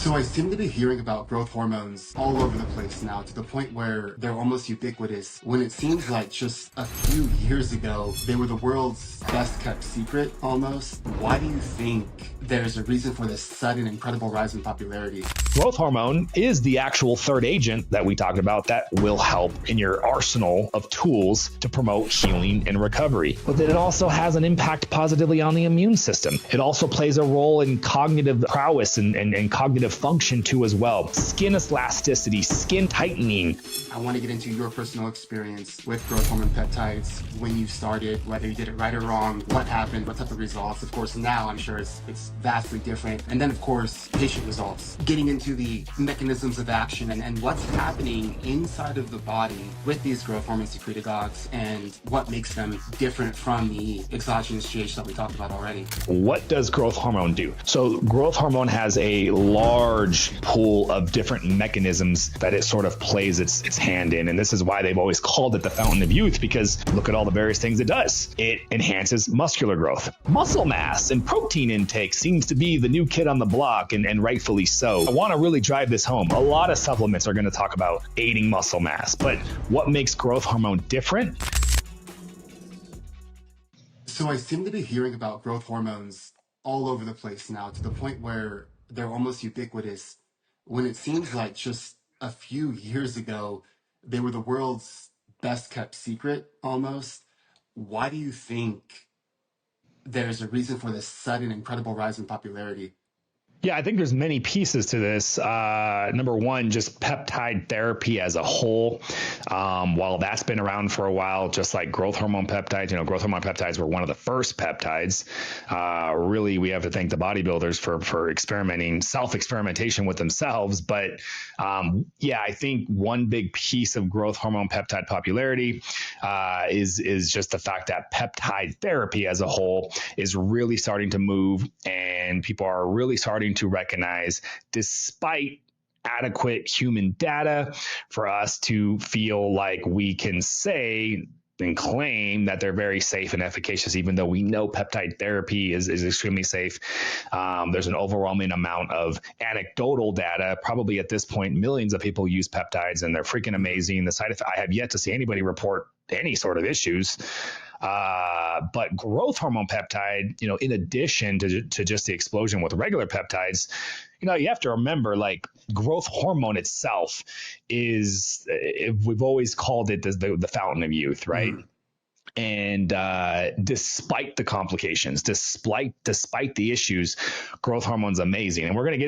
So I seem to be hearing about growth hormones all over the place now, to the point where they're almost ubiquitous, when it seems like just a few years ago they were the world's best kept secret almost. Why do you think there's a reason for this sudden incredible rise in popularity? Growth hormone is the actual third agent that we talked about that will help in your arsenal of tools to promote healing and recovery. But then it also has an impact positively on the immune system. It also plays a role in cognitive prowess and cognitive function too as well. Skin elasticity, skin tightening. I want to get into your personal experience with growth hormone peptides, when you started, whether you did it right or wrong, what happened, what type of results. Of course, now I'm sure it's vastly different. And then, of course, patient results. Getting into the mechanisms of action and what's happening inside of the body with these growth hormone secretagogues and what makes them different from the exogenous GH that we talked about already. What does growth hormone do? So growth hormone has a large pool of different mechanisms that it sort of plays its hand in. And this is why they've always called it the fountain of youth, because look at all the various things it does. It enhances muscular growth. Muscle mass and protein intake seems to be the new kid on the block, and rightfully so. I want to really drive this home. A lot of supplements are going to talk about aiding muscle mass, but what makes growth hormone different? So I seem to be hearing about growth hormones all over the place now, to the point where they're almost ubiquitous, when it seems like just a few years ago they were the world's best kept secret almost. Why do you think there's a reason for this sudden incredible rise in popularity? Yeah, I think there's many pieces to this. Number one, just peptide therapy as a whole. While that's been around for a while, just like growth hormone peptides, growth hormone peptides were one of the first peptides. Really, we have to thank the bodybuilders for self-experimentation with themselves. But yeah, I think one big piece of growth hormone peptide popularity is just the fact that peptide therapy as a whole is really starting to move, and people are really starting to recognize, despite adequate human data for us to feel like we can say and claim that they're very safe and efficacious, even though we know peptide therapy is extremely safe. There's an overwhelming amount of anecdotal data. Probably at this point, millions of people use peptides, and they're freaking amazing. The side effect, I have yet to see anybody report any sort of issues. But growth hormone peptide, in addition to just the explosion with regular peptides, you have to remember, like, growth hormone itself is, we've always called it the fountain of youth, right? Mm-hmm. And despite the complications, despite the issues, growth hormone's amazing. And we're going to get